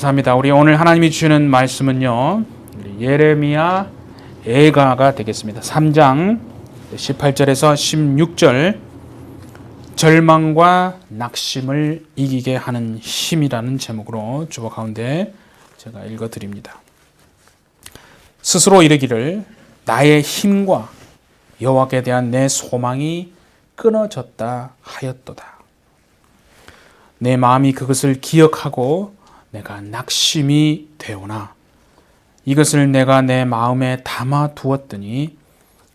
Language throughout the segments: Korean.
감사합니다. 우리 오늘 하나님이 주시는 말씀은요, 예레미야 애가가 되겠습니다. 3장 18절에서 16절, 절망과 낙심을 이기게 하는 힘이라는 제목으로 주보 가운데 제가 읽어드립니다. 스스로 이르기를 나의 힘과 여호와께 대한 내 소망이 끊어졌다 하였도다. 내 마음이 그것을 기억하고 내가 낙심이 되오나 이것을 내가 내 마음에 담아 두었더니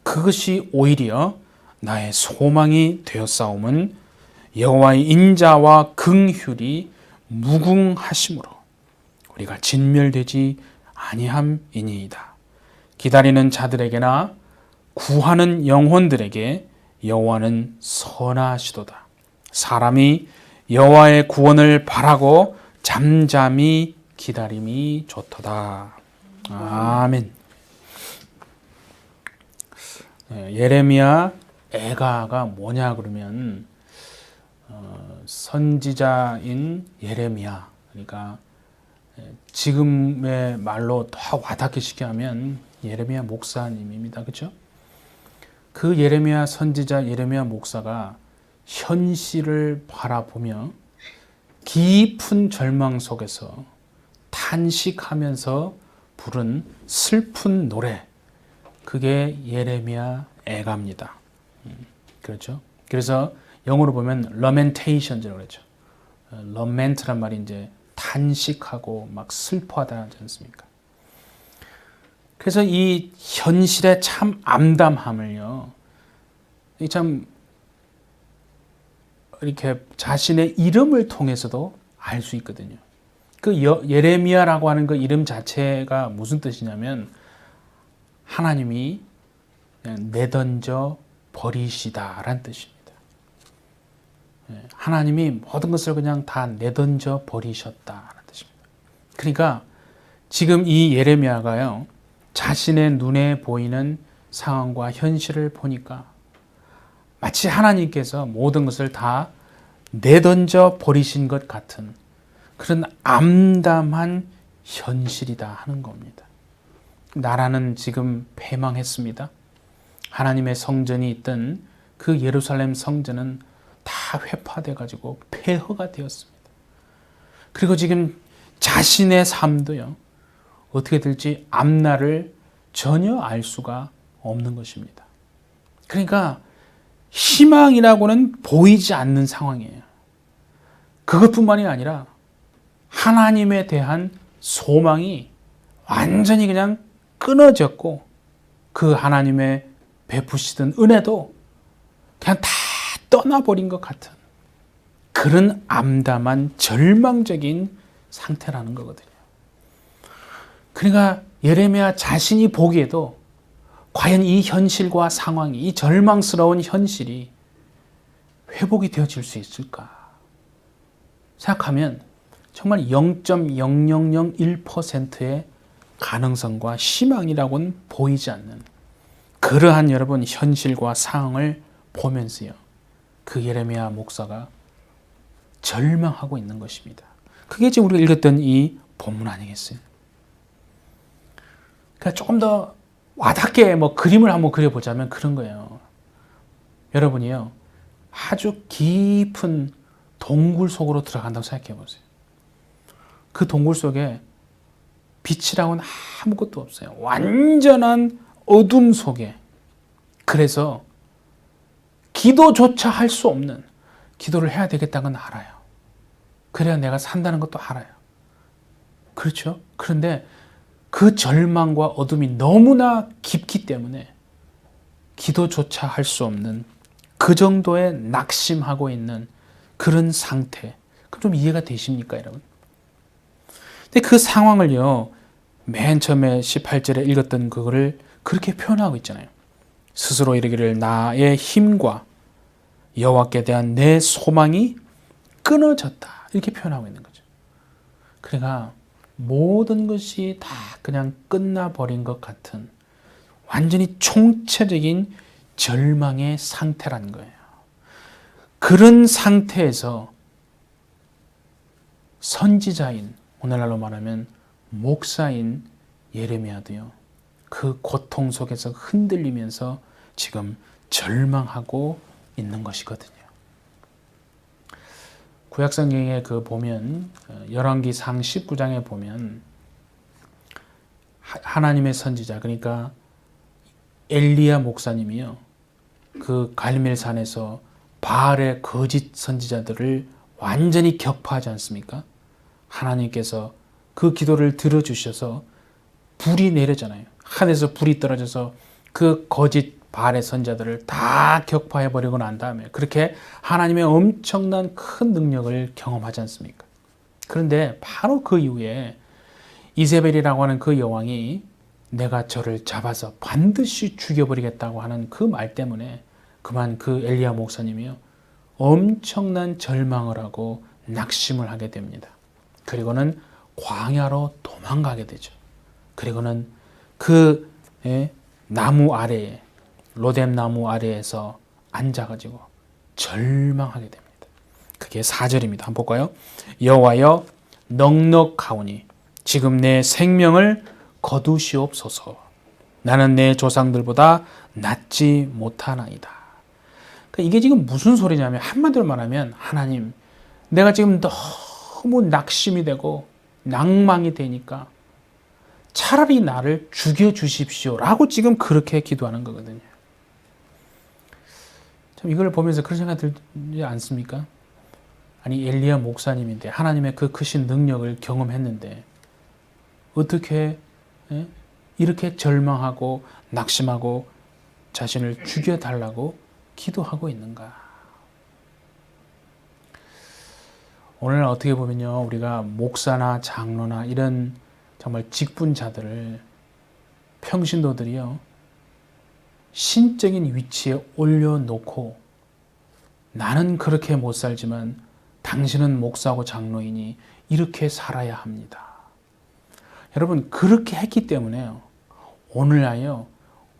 그것이 오히려 나의 소망이 되었사옴은 여호와의 인자와 긍휼이 무궁하심으로 우리가 진멸되지 아니함이니이다. 기다리는 자들에게나 구하는 영혼들에게 여호와는 선하시도다. 사람이 여호와의 구원을 바라고 잠잠히 기다림이 좋도다. 아멘. 예레미야 애가가 뭐냐 그러면 선지자인 예레미야, 그러니까 지금의 말로 더 와닿게 쉽게 하면 예레미야 목사님입니다. 그렇죠? 그 예레미야 선지자 예레미야 목사가 현실을 바라보며 깊은 절망 속에서 탄식하면서 부른 슬픈 노래, 그게 예레미야 애가입니다. 그렇죠? 그래서 영어로 보면 lamentation이라고 그러죠. lament란 말이 이제 탄식하고 막 슬퍼하다 하지 않습니까? 그래서 이 현실의 참 암담함을요, 참 이렇게 자신의 이름을 통해서도 알 수 있거든요. 그 예레미야라고 하는 그 이름 자체가 무슨 뜻이냐면 하나님이 그냥 내던져 버리시다라는 뜻입니다. 하나님이 모든 것을 그냥 다 내던져 버리셨다라는 뜻입니다. 그러니까 지금 이 예레미야가요, 자신의 눈에 보이는 상황과 현실을 보니까 마치 하나님께서 모든 것을 다 내던져 버리신 것 같은 그런 암담한 현실이다 하는 겁니다. 나라는 지금 패망했습니다. 하나님의 성전이 있던 그 예루살렘 성전은 다 회파돼 가지고 폐허가 되었습니다. 그리고 지금 자신의 삶도요, 어떻게 될지 앞날을 전혀 알 수가 없는 것입니다. 그러니까 희망이라고는 보이지 않는 상황이에요. 그것뿐만이 아니라 하나님에 대한 소망이 완전히 그냥 끊어졌고 그 하나님의 베푸시던 은혜도 그냥 다 떠나버린 것 같은 그런 암담한 절망적인 상태라는 거거든요. 그러니까 예레미야 자신이 보기에도 과연 이 현실과 상황이, 이 절망스러운 현실이 회복이 되어질 수 있을까 생각하면 정말 0.0001%의 가능성과 희망이라고는 보이지 않는 그러한 여러분 현실과 상황을 보면서요, 그 예레미야 목사가 절망하고 있는 것입니다. 그게 지금 우리가 읽었던 이 본문 아니겠어요? 그러니까 조금 더 와닿게 그림을 한번 그려보자면 그런 거예요. 여러분이요, 아주 깊은 동굴 속으로 들어간다고 생각해 보세요. 그 동굴 속에 빛이라고는 아무것도 없어요. 완전한 어둠 속에. 그래서 기도조차 할 수 없는, 기도를 해야 되겠다는 건 알아요. 그래야 내가 산다는 것도 알아요. 그렇죠? 그런데 그 절망과 어둠이 너무나 깊기 때문에 기도조차 할 수 없는 그 정도의 낙심하고 있는 그런 상태. 그럼 좀 이해가 되십니까, 여러분? 근데 그 상황을요, 맨 처음에 18절에 읽었던 그거를 그렇게 표현하고 있잖아요. 스스로 이르기를 나의 힘과 여호와께 대한 내 소망이 끊어졌다, 이렇게 표현하고 있는 거죠. 그러니까 모든 것이 다 그냥 끝나버린 것 같은 완전히 총체적인 절망의 상태라는 거예요. 그런 상태에서 선지자인 오늘날로 말하면 목사인 예레미야도요. 그 고통 속에서 흔들리면서 지금 절망하고 있는 것이거든요. 구약성경에 보면 열왕기상 19장에 보면 하나님의 선지자, 그러니까 엘리야 목사님이요, 그 갈멜산에서 바알의 거짓 선지자들을 완전히 격파하지 않습니까? 하나님께서 그 기도를 들어주셔서 불이 내려잖아요. 하늘에서 불이 떨어져서 그 거짓 바알의 선지자들을 다 격파해버리고 난 다음에 그렇게 하나님의 엄청난 큰 능력을 경험하지 않습니까? 그런데 바로 그 이후에 이세벨이라고 하는 그 여왕이 내가 저를 잡아서 반드시 죽여버리겠다고 하는 그 말 때문에 그만 그 엘리야 목사님이요, 엄청난 절망을 하고 낙심을 하게 됩니다. 그리고는 광야로 도망가게 되죠. 그리고는 그 나무 아래에, 로뎀 나무 아래에서 앉아가지고 절망하게 됩니다. 그게 4절입니다. 한번 볼까요? 여호와여 넉넉하오니 지금 내 생명을 거두시옵소서. 나는 내 조상들보다 낫지 못하나이다. 이게 지금 무슨 소리냐면, 한마디로 말하면, 하나님, 내가 지금 너무 낙심이 되고 낭망이 되니까 차라리 나를 죽여주십시오 라고 지금 그렇게 기도하는 거거든요. 참 이걸 보면서 그런 생각 들지 않습니까? 아니, 엘리야 목사님인데 하나님의 그 크신 능력을 경험했는데 어떻게 이렇게 절망하고 낙심하고 자신을 죽여달라고 기도하고 있는가? 오늘 어떻게 보면요, 우리가 목사나 장로나 이런 정말 직분자들을, 평신도들이요, 신적인 위치에 올려놓고 나는 그렇게 못 살지만 당신은 목사고 장로이니 이렇게 살아야 합니다. 여러분, 그렇게 했기 때문에요, 오늘날요,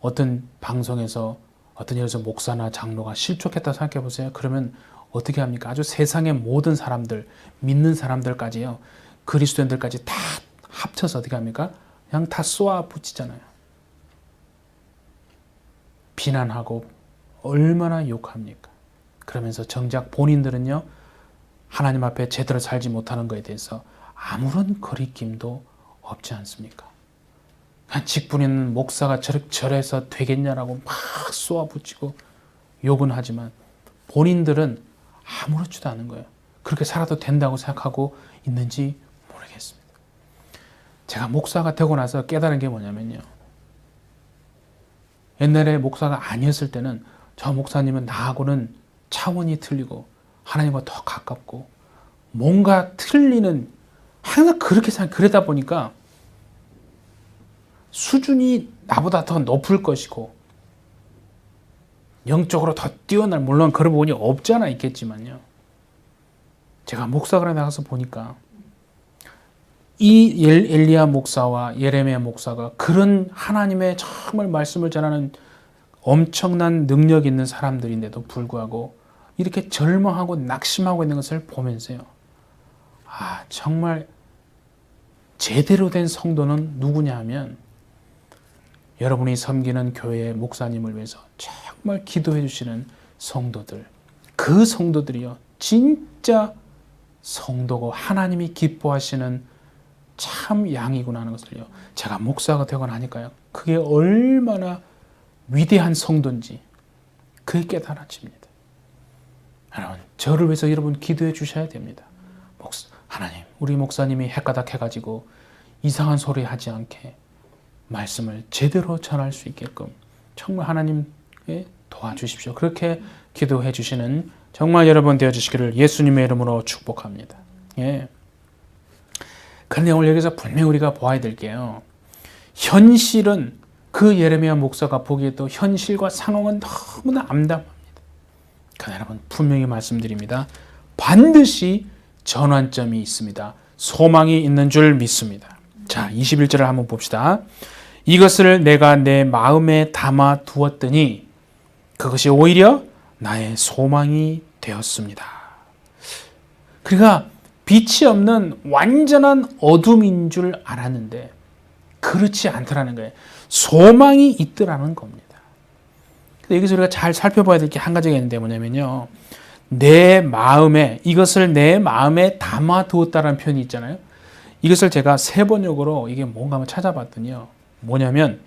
어떤 방송에서 어떤 예에서 목사나 장로가 실족했다 생각해 보세요. 그러면 어떻게 합니까? 아주 세상의 모든 사람들, 믿는 사람들까지요, 그리스도인들까지 다 합쳐서 어떻게 합니까? 그냥 다 쏘아 붙이잖아요. 비난하고 얼마나 욕합니까? 그러면서 정작 본인들은요, 하나님 앞에 제대로 살지 못하는 것에 대해서 아무런 거리낌도 없지 않습니까? 직분 있는 목사가 저래서 되겠냐라고 막 쏘아붙이고 욕은 하지만 본인들은 아무렇지도 않은 거예요. 그렇게 살아도 된다고 생각하고 있는지 모르겠습니다. 제가 목사가 되고 나서 깨달은 게 뭐냐면요, 옛날에 목사가 아니었을 때는 저 목사님은 나하고는 차원이 틀리고 하나님과 더 가깝고 뭔가 틀리는, 항상 그렇게 그러다 보니까 수준이 나보다 더 높을 것이고 영적으로 더 뛰어날, 물론 그런 부분이 없지 않아 있겠지만요, 제가 목사가 나가서 보니까 이 엘리야 목사와 예레미야 목사가 그런 하나님의 정말 말씀을 전하는 엄청난 능력 있는 사람들인데도 불구하고 이렇게 절망하고 낙심하고 있는 것을 보면서요, 정말 제대로 된 성도는 누구냐 하면 여러분이 섬기는 교회의 목사님을 위해서 정말 기도해 주시는 성도들, 그 성도들이요, 진짜 성도고 하나님이 기뻐하시는 참 양이구나 하는 것을요, 제가 목사가 되고 나니까요, 그게 얼마나 위대한 성도인지 그게 깨달아집니다. 여러분, 저를 위해서 여러분 기도해 주셔야 됩니다. 하나님, 우리 목사님이 헷가닥 해가지고 이상한 소리 하지 않게 말씀을 제대로 전할 수 있게끔 정말 하나님 도와주십시오. 그렇게 기도해 주시는 정말 여러분 되어주시기를 예수님의 이름으로 축복합니다. 그런데 오늘 여기서 분명히 우리가 보아야 될 게요, 현실은 그 예레미야 목사가 보기에도 현실과 상황은 너무나 암담합니다. 그러나 여러분, 분명히 말씀드립니다. 반드시 전환점이 있습니다. 소망이 있는 줄 믿습니다. 자, 21절을 한번 봅시다. 이것을 내가 내 마음에 담아 두었더니 그것이 오히려 나의 소망이 되었습니다. 그러니까 빛이 없는 완전한 어둠인 줄 알았는데 그렇지 않더라는 거예요. 소망이 있더라는 겁니다. 여기서 우리가 잘 살펴봐야 될 게 한 가지가 있는데 뭐냐면요. 내 마음에, 이것을 내 마음에 담아두었다라는 표현이 있잖아요. 이것을 제가 세번역으로 이게 뭔가 한번 찾아봤더니요. 뭐냐면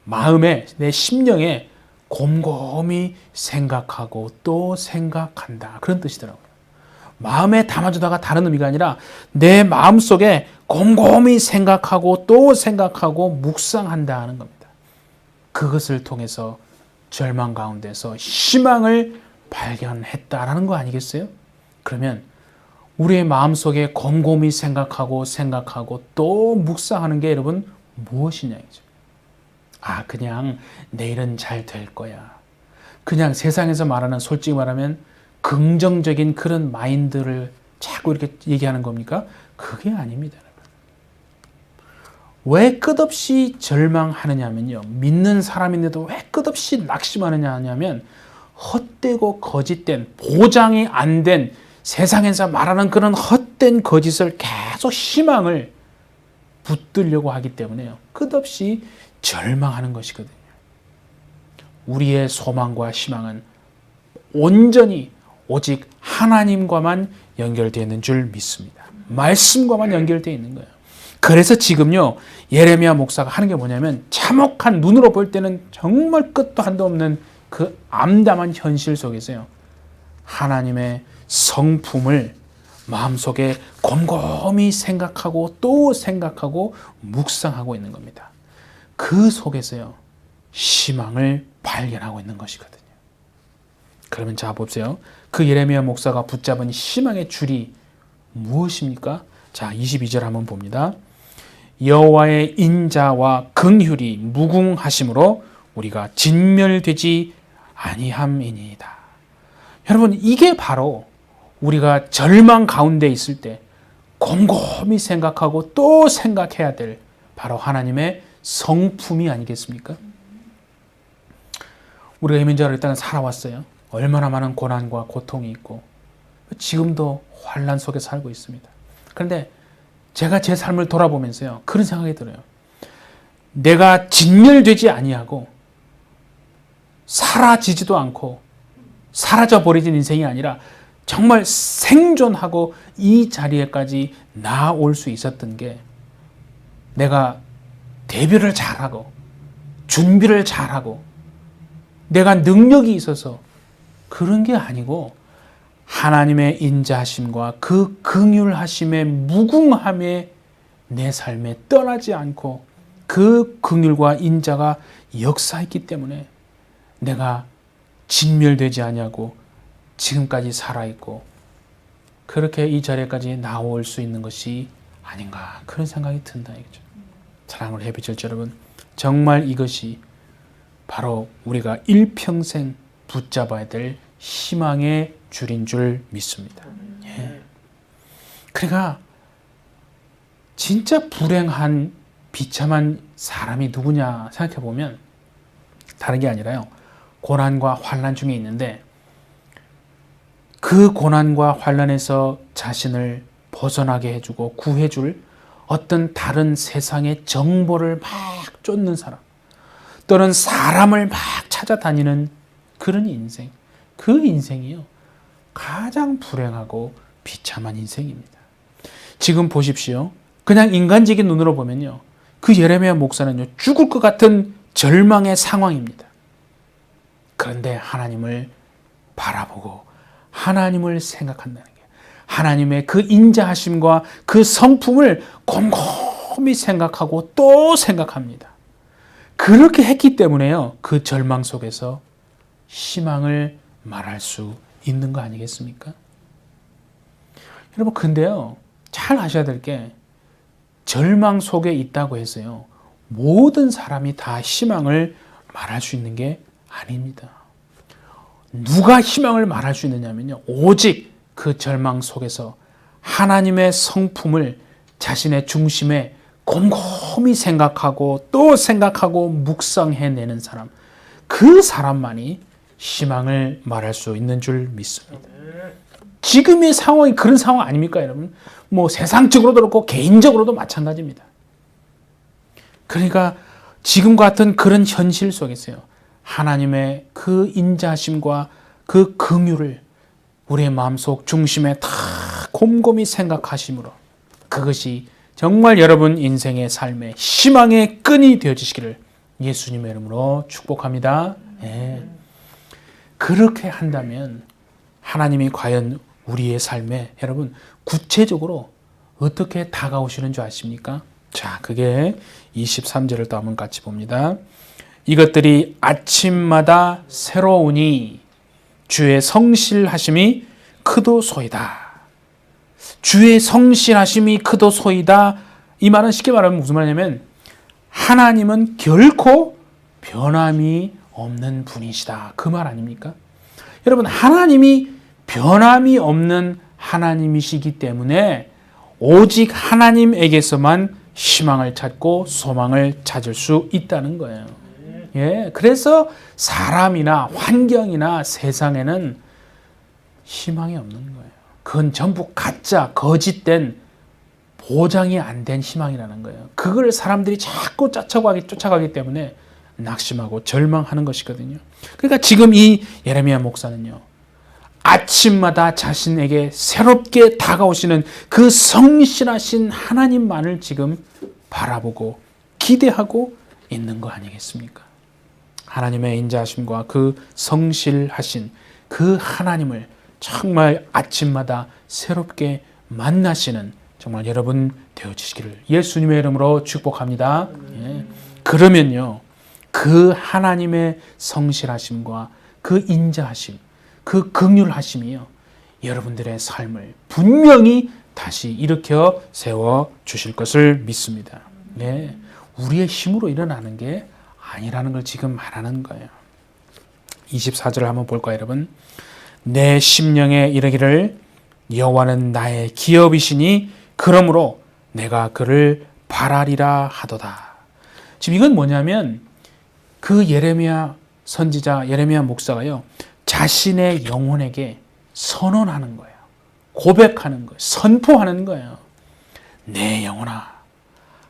마음에, 내 심령에 곰곰이 생각하고 또 생각한다. 그런 뜻이더라고요. 마음에 담아두다가 다른 의미가 아니라 내 마음속에 곰곰이 생각하고 또 생각하고 묵상한다 하는 겁니다. 그것을 통해서 절망 가운데서 희망을 발견했다라는 거 아니겠어요? 그러면 우리의 마음속에 곰곰이 생각하고 또 묵상하는 게 여러분 무엇이냐죠. 그냥 내일은 잘 될 거야. 그냥 세상에서 말하는, 솔직히 말하면 긍정적인 그런 마인드를 자꾸 이렇게 얘기하는 겁니까? 그게 아닙니다. 왜 끝없이 절망하느냐면요. 믿는 사람인데도 왜 끝없이 낙심하느냐 하냐면 헛되고 거짓된, 보장이 안 된, 세상에서 말하는 그런 헛된 거짓을 계속 희망을 붙들려고 하기 때문에요. 끝없이 절망하는 것이거든요. 우리의 소망과 희망은 온전히 오직 하나님과만 연결되어 있는 줄 믿습니다. 말씀과만 연결되어 있는 거예요. 그래서 지금요, 예레미야 목사가 하는 게 뭐냐면 참혹한, 눈으로 볼 때는 정말 끝도 한도 없는 그 암담한 현실 속에서요, 하나님의 성품을 마음속에 곰곰이 생각하고 또 생각하고 묵상하고 있는 겁니다. 그 속에서요, 희망을 발견하고 있는 것이거든요. 그러면 자 보세요. 그 예레미야 목사가 붙잡은 희망의 줄이 무엇입니까? 자, 22절 한번 봅니다. 여호와의 인자와 긍휼이 무궁하심으로 우리가 진멸되지 아니함이니이다. 여러분, 이게 바로 우리가 절망 가운데 있을 때 곰곰이 생각하고 또 생각해야 될 바로 하나님의 성품이 아니겠습니까? 우리가 이민자로 일단 살아왔어요. 얼마나 많은 고난과 고통이 있고 지금도 환난 속에 살고 있습니다. 그런데 제가 제 삶을 돌아보면서요, 그런 생각이 들어요. 내가 진멸되지 아니하고 사라지지도 않고 사라져버리진 인생이 아니라 정말 생존하고 이 자리에까지 나아올 수 있었던 게 내가 대비를 잘하고 준비를 잘하고 내가 능력이 있어서 그런 게 아니고 하나님의 인자하심과 그 긍휼하심의 무궁함에 내 삶에 떠나지 않고 그 긍휼과 인자가 역사했기 때문에 내가 진멸되지 아니하고 지금까지 살아있고 그렇게 이 자리에까지 나올 수 있는 것이 아닌가, 그런 생각이 든다 이거죠. 사랑을 해비절자 여러분, 정말 이것이 바로 우리가 일평생 붙잡아야 될 희망의 줄인 줄 믿습니다. 예. 그러니까 진짜 불행한 비참한 사람이 누구냐 생각해 보면 다른 게 아니라요, 고난과 환난 중에 있는데 그 고난과 환난에서 자신을 벗어나게 해주고 구해줄 어떤 다른 세상의 정보를 막 쫓는 사람, 또는 사람을 막 찾아다니는 그런 인생, 그 인생이요 가장 불행하고 비참한 인생입니다. 지금 보십시오. 그냥 인간적인 눈으로 보면요, 그 예레미야 목사는요 죽을 것 같은 절망의 상황입니다. 그런데 하나님을 바라보고 하나님을 생각한다는 게, 하나님의 그 인자하심과 그 성품을 곰곰이 생각하고 또 생각합니다. 그렇게 했기 때문에요, 그 절망 속에서 희망을 말할 수 있는 거 아니겠습니까? 여러분, 근데요, 잘 아셔야 될 게 절망 속에 있다고 해서요 모든 사람이 다 희망을 말할 수 있는 게 아닙니다. 누가 희망을 말할 수 있느냐면요, 오직 그 절망 속에서 하나님의 성품을 자신의 중심에 곰곰이 생각하고 또 생각하고 묵상해내는 사람, 그 사람만이 희망을 말할 수 있는 줄 믿습니다. 지금의 상황이 그런 상황 아닙니까, 여러분? 뭐 세상적으로도 그렇고 개인적으로도 마찬가지입니다. 그러니까 지금과 같은 그런 현실 속에서요, 하나님의 그 인자하심과 그 긍휼을 우리의 마음속 중심에 다 곰곰이 생각하심으로 그것이 정말 여러분 인생의 삶의 희망의 끈이 되어지시기를 예수님의 이름으로 축복합니다. 네. 그렇게 한다면 하나님이 과연 우리의 삶에 여러분 구체적으로 어떻게 다가오시는 줄 아십니까? 자, 그게 23절을 또 한번 같이 봅니다. 이것들이 아침마다 새로우니 주의 성실하심이 크도소이다. 주의 성실하심이 크도소이다. 이 말은 쉽게 말하면 무슨 말이냐면 하나님은 결코 변함이 없는 분이시다. 그 말 아닙니까? 여러분, 하나님이 변함이 없는 하나님이시기 때문에 오직 하나님에게서만 희망을 찾고 소망을 찾을 수 있다는 거예요. 예, 그래서 사람이나 환경이나 세상에는 희망이 없는 거예요. 그건 전부 가짜, 거짓된, 보장이 안 된 희망이라는 거예요. 그걸 사람들이 자꾸 쫓아가기 때문에 낙심하고 절망하는 것이거든요. 그러니까 지금 이 예레미야 목사는요, 아침마다 자신에게 새롭게 다가오시는 그 성실하신 하나님만을 지금 바라보고 기대하고 있는 거 아니겠습니까? 하나님의 인자하심과 그 성실하신 그 하나님을 정말 아침마다 새롭게 만나시는 정말 여러분 되어주시기를 예수님의 이름으로 축복합니다. 예. 그러면요, 그 하나님의 성실하심과 그 인자하심, 그 긍휼하심이요, 여러분들의 삶을 분명히 다시 일으켜 세워 주실 것을 믿습니다. 네, 우리의 힘으로 일어나는 게 아니라는 걸 지금 말하는 거예요. 24절을 한번 볼까요, 여러분? 내 심령에 이르기를 여호와는 나의 기업이시니 그러므로 내가 그를 바라리라 하도다. 지금 이건 뭐냐면 그 예레미야 선지자, 예레미야 목사가요, 자신의 영혼에게 선언하는 거예요. 고백하는 거예요. 선포하는 거예요. 내 영혼아,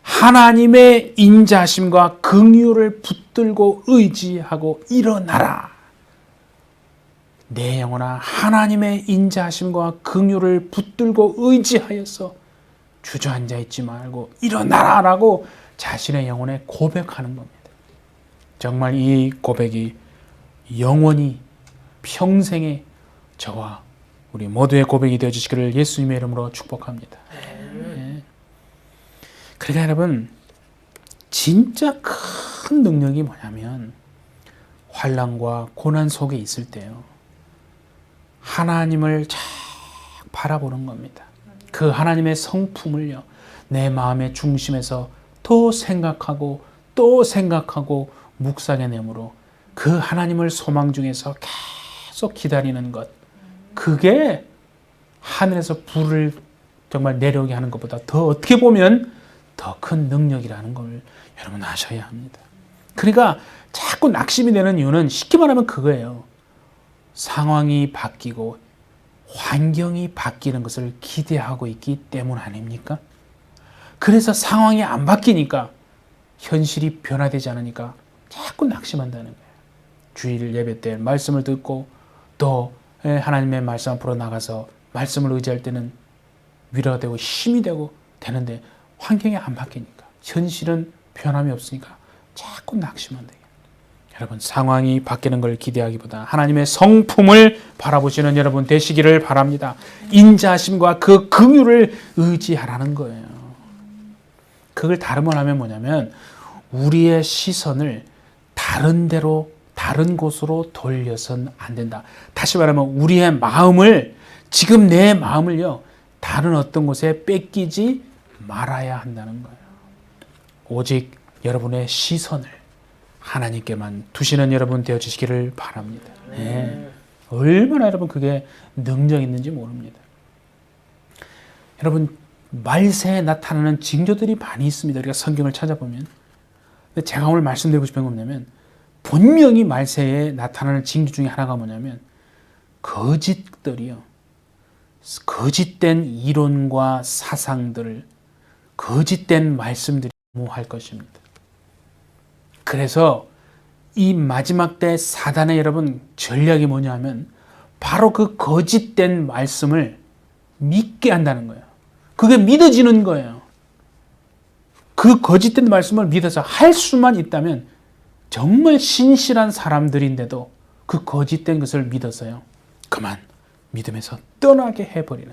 하나님의 인자하심과 긍휼을 붙들고 의지하고 일어나라. 내 영혼아, 하나님의 인자하심과 긍휼을 붙들고 의지하여서 주저앉아 있지 말고 일어나라라고 자신의 영혼에 고백하는 겁니다. 정말 이 고백이 영원히 평생에 저와 우리 모두의 고백이 되어 주시기를 예수님의 이름으로 축복합니다. 네. 그러니까 여러분, 진짜 큰 능력이 뭐냐면 환난과 고난 속에 있을 때요, 하나님을 잘 바라보는 겁니다. 그 하나님의 성품을요, 내 마음의 중심에서 또 생각하고 또 생각하고 묵상의 내므로 그 하나님을 소망 중에서 계속 기다리는 것, 그게 하늘에서 불을 정말 내려오게 하는 것보다 더 어떻게 보면 더 큰 능력이라는 걸 여러분 아셔야 합니다. 그러니까 자꾸 낙심이 되는 이유는 쉽게 말하면 그거예요. 상황이 바뀌고 환경이 바뀌는 것을 기대하고 있기 때문 아닙니까? 그래서 상황이 안 바뀌니까, 현실이 변화되지 않으니까 자꾸 낙심한다는 거예요. 주일 예배 때 말씀을 듣고 또 하나님의 말씀 앞으로 나가서 말씀을 의지할 때는 위로가 되고 힘이 되는데 환경이 안 바뀌니까, 현실은 변함이 없으니까 자꾸 낙심한다. 여러분, 상황이 바뀌는 걸 기대하기보다 하나님의 성품을 바라보시는 여러분 되시기를 바랍니다. 인자하심과 그 긍휼을 의지하라는 거예요. 그걸 다른 하면 뭐냐면 우리의 시선을 다른 데로, 다른 곳으로 돌려선 안 된다. 다시 말하면 우리의 마음을, 지금 내 마음을요, 다른 어떤 곳에 뺏기지 말아야 한다는 거예요. 오직 여러분의 시선을 하나님께만 두시는 여러분 되어주시기를 바랍니다. 네. 얼마나 여러분 그게 능력 있는지 모릅니다. 여러분, 말세에 나타나는 징조들이 많이 있습니다. 우리가 성경을 찾아보면. 근데 제가 오늘 말씀드리고 싶은 건 뭐냐면, 분명히 말세에 나타나는 징조 중에 하나가 뭐냐면 거짓들이요, 거짓된 이론과 사상들, 거짓된 말씀들이 무할 것입니다. 그래서 이 마지막 때 사단의 여러분 전략이 뭐냐 하면 바로 그 거짓된 말씀을 믿게 한다는 거예요. 그게 믿어지는 거예요. 그 거짓된 말씀을 믿어서 할 수만 있다면 정말 신실한 사람들인데도 그 거짓된 것을 믿어서요. 그만 믿음에서 떠나게 해버리는,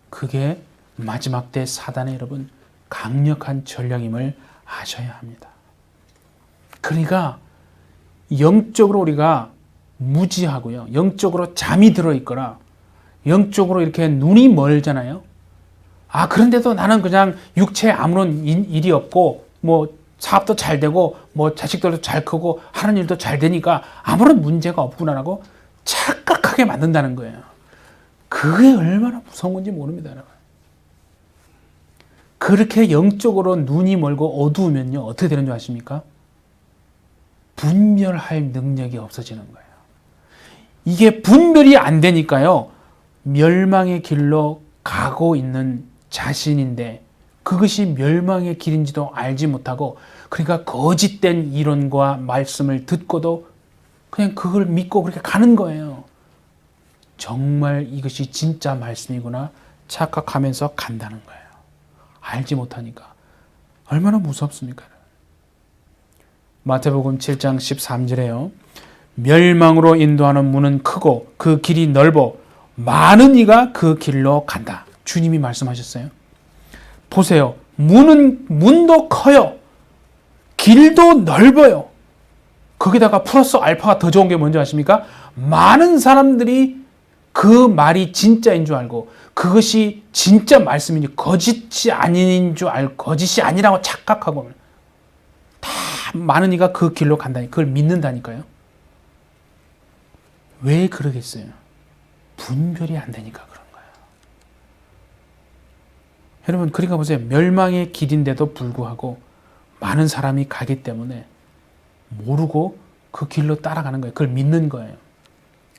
그게 마지막 때 사단의 여러분 강력한 전략임을 아셔야 합니다. 그러니까 영적으로 우리가 무지하고요, 영적으로 잠이 들어있거나 영적으로 이렇게 눈이 멀잖아요. 그런데도 나는 그냥 육체에 아무런 일이 없고 뭐 사업도 잘 되고 뭐 자식들도 잘 크고 하는 일도 잘 되니까 아무런 문제가 없구나라고 착각하게 만든다는 거예요. 그게 얼마나 무서운 건지 모릅니다, 여러분. 그렇게 영적으로 눈이 멀고 어두우면요, 어떻게 되는 줄 아십니까? 분별할 능력이 없어지는 거예요. 이게 분별이 안 되니까요, 멸망의 길로 가고 있는 자신인데 그것이 멸망의 길인지도 알지 못하고, 그러니까 거짓된 이론과 말씀을 듣고도 그냥 그걸 믿고 그렇게 가는 거예요. 정말 이것이 진짜 말씀이구나 착각하면서 간다는 거예요. 알지 못하니까. 얼마나 무섭습니까? 마태복음 7장 13절에요. 멸망으로 인도하는 문은 크고 그 길이 넓어 많은 이가 그 길로 간다. 주님이 말씀하셨어요. 보세요. 문도 커요. 길도 넓어요. 거기다가 플러스 알파가 더 좋은 게 뭔지 아십니까? 많은 사람들이 그 말이 진짜인 줄 알고 그것이 진짜 말씀인지 거짓이 아닌 줄 알고 거짓이 아니라고 착각하고 다 많은 이가 그 길로 간다니, 그걸 믿는다니까요. 왜 그러겠어요? 분별이 안 되니까 그런 거예요. 여러분, 그러니까 보세요. 멸망의 길인데도 불구하고 많은 사람이 가기 때문에 모르고 그 길로 따라가는 거예요. 그걸 믿는 거예요.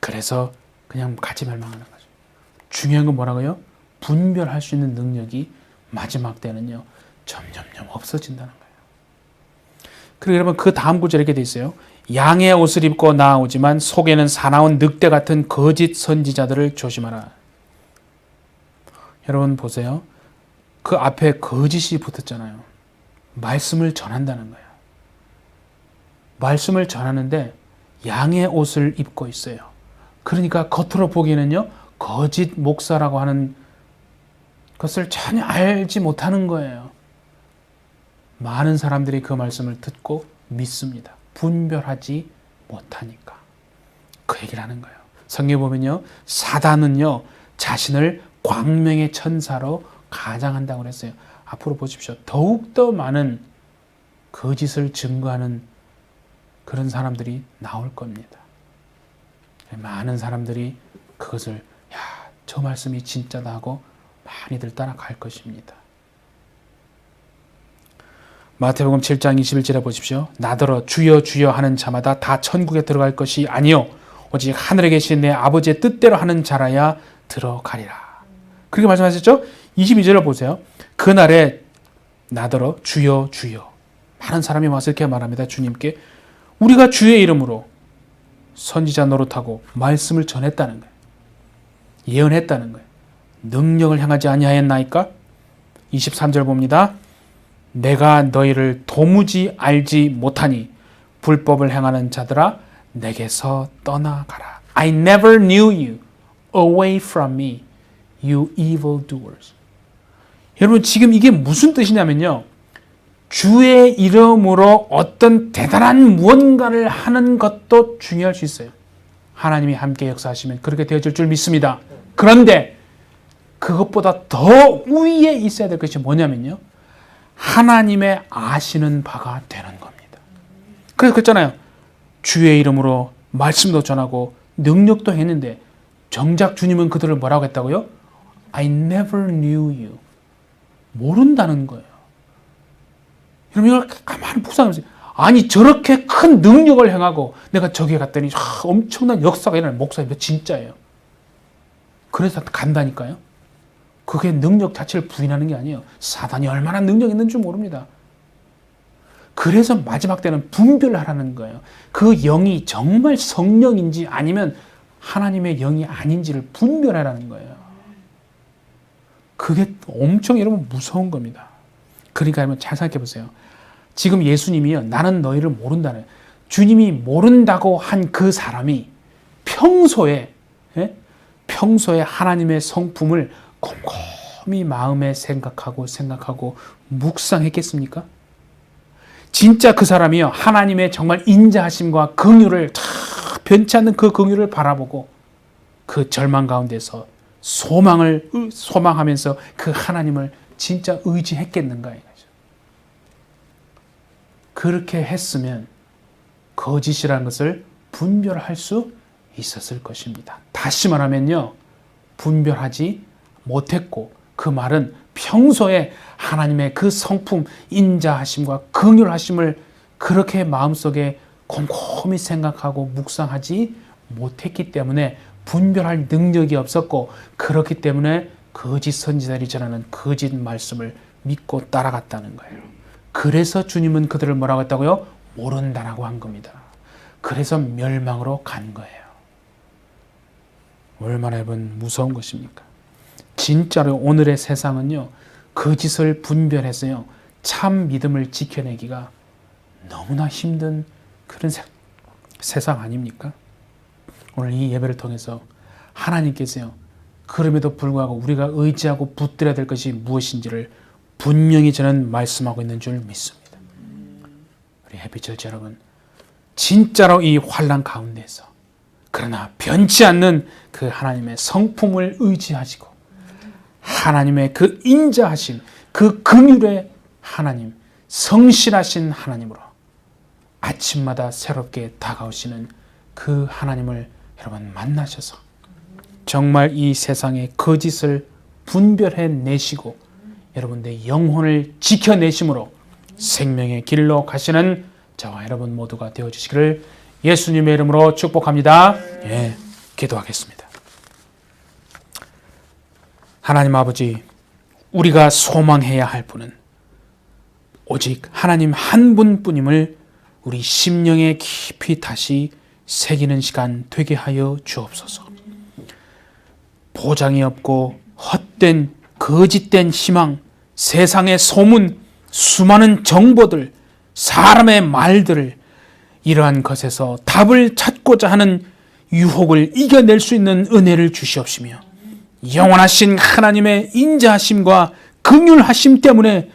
그래서 그냥 같이 멸망하는 거죠. 중요한 건 뭐라고요? 분별할 수 있는 능력이 마지막 때는요, 점점점 없어진다는 거예요. 그리고 여러분, 그 다음 구절에 이렇게 돼 있어요. 양의 옷을 입고 나오지만 속에는 사나운 늑대 같은 거짓 선지자들을 조심하라. 여러분 보세요. 그 앞에 거짓이 붙었잖아요. 말씀을 전한다는 거예요. 말씀을 전하는데 양의 옷을 입고 있어요. 그러니까 겉으로 보기에는요, 거짓 목사라고 하는 것을 전혀 알지 못하는 거예요. 많은 사람들이 그 말씀을 듣고 믿습니다. 분별하지 못하니까. 그 얘기를 하는 거예요. 성경에 보면요, 사단은요, 자신을 광명의 천사로 가장한다고 그랬어요. 앞으로 보십시오. 더욱더 많은 거짓을 증거하는 그런 사람들이 나올 겁니다. 많은 사람들이 그것을 저 말씀이 진짜다 하고 많이들 따라갈 것입니다. 마태복음 7장 21절에 보십시오. 나더러 주여 주여 하는 자마다 다 천국에 들어갈 것이 아니요 오직 하늘에 계신 내 아버지의 뜻대로 하는 자라야 들어가리라. 그렇게 말씀하셨죠? 22절을 보세요. 그날에 나더러 주여 주여, 많은 사람이 와서 이렇게 말합니다. 주님께 우리가 주의 이름으로 선지자 노릇하고 말씀을 전했다는 거예요. 예언했다는 거예요. 능력을 향하지 아니하였나이까? 23절 봅니다. 내가 너희를 도무지 알지 못하니 불법을 행하는 자들아 내게서 떠나가라. I never knew you. Away from me, you evildoers. 여러분, 지금 이게 무슨 뜻이냐면요, 주의 이름으로 어떤 대단한 무언가를 하는 것도 중요할 수 있어요. 하나님이 함께 역사하시면 그렇게 되어질 줄 믿습니다. 그런데 그것보다 더 위에 있어야 될 것이 뭐냐면요, 하나님의 아시는 바가 되는 겁니다. 그래서 그랬잖아요. 주의 이름으로 말씀도 전하고 능력도 했는데 정작 주님은 그들을 뭐라고 했다고요? I never knew you. 모른다는 거예요. 여러분, 이걸 가만히 묵상해보세요. 아니, 저렇게 큰 능력을 행하고 내가 저기에 갔더니 엄청난 역사가 일어나는 목사님도 진짜예요. 그래서 간다니까요. 그게 능력 자체를 부인하는 게 아니에요. 사단이 얼마나 능력 있는 줄 모릅니다. 그래서 마지막 때는 분별하라는 거예요. 그 영이 정말 성령인지 아니면 하나님의 영이 아닌지를 분별하라는 거예요. 그게 엄청 여러분 무서운 겁니다. 그러니까 여러분 잘 생각해 보세요. 지금 예수님이요, 나는 너희를 모른다는, 주님이 모른다고 한 그 사람이 평소에 하나님의 성품을 곰곰이 마음에 생각하고 묵상했겠습니까? 진짜 그 사람이요, 하나님의 정말 인자하심과 긍휼을 다 변치 않는 그 긍휼을 바라보고 그 절망 가운데서 소망하면서 그 하나님을 진짜 의지했겠는가 이거죠. 그렇게 했으면 거짓이라는 것을 분별할 수 있었을 것입니다. 다시 말하면요, 분별하지 못했고, 그 말은 평소에 하나님의 그 성품, 인자하심과 긍휼하심을 그렇게 마음속에 곰곰이 생각하고 묵상하지 못했기 때문에 분별할 능력이 없었고, 그렇기 때문에 거짓 선지자들이 전하는 거짓 말씀을 믿고 따라갔다는 거예요. 그래서 주님은 그들을 뭐라고 했다고요? 모른다라고 한 겁니다. 그래서 멸망으로 간 거예요. 얼마나 여러분 무서운 것입니까? 진짜로 오늘의 세상은요, 거짓을 분별해서요, 참 믿음을 지켜내기가 너무나 힘든 그런 세상 아닙니까? 오늘 이 예배를 통해서 하나님께서요, 그럼에도 불구하고 우리가 의지하고 붙들어야 될 것이 무엇인지를 분명히 저는 말씀하고 있는 줄 믿습니다. 우리 해피처치 여러분, 진짜로 이 환난 가운데서 그러나 변치 않는 그 하나님의 성품을 의지하시고 하나님의 그 인자하신 그 긍휼의 하나님, 성실하신 하나님으로 아침마다 새롭게 다가오시는 그 하나님을 여러분 만나셔서 정말 이 세상의 거짓을 분별해 내시고 여러분들의 영혼을 지켜내심으로 생명의 길로 가시는 저와 여러분 모두가 되어주시기를 예수님의 이름으로 축복합니다. 예, 기도하겠습니다. 하나님 아버지, 우리가 소망해야 할 분은 오직 하나님 한 분뿐임을 우리 심령에 깊이 다시 새기는 시간 되게 하여 주옵소서. 보장이 없고 헛된 거짓된 희망, 세상의 소문, 수많은 정보들, 사람의 말들을 이러한 것에서 답을 찾고자 하는 유혹을 이겨낼 수 있는 은혜를 주시옵시며 영원하신 하나님의 인자하심과 긍휼하심 때문에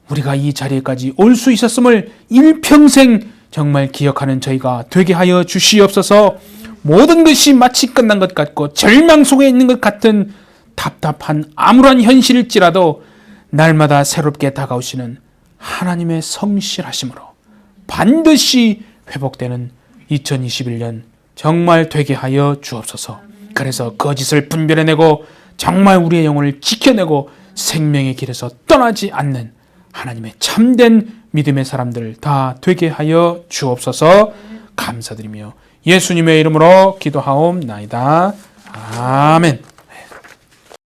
우리가 이 자리에까지 올 수 있었음을 일평생 정말 기억하는 저희가 되게 하여 주시옵소서. 모든 것이 마치 끝난 것 같고 절망 속에 있는 것 같은 답답한 암울한 현실일지라도 날마다 새롭게 다가오시는 하나님의 성실하심으로 반드시 회복되는 2021년 정말 되게 하여 주옵소서. 그래서 거짓을 분별해내고 정말 우리의 영혼을 지켜내고 생명의 길에서 떠나지 않는 하나님의 참된 믿음의 사람들 다 되게 하여 주옵소서. 감사드리며 예수님의 이름으로 기도하옵나이다. 아멘.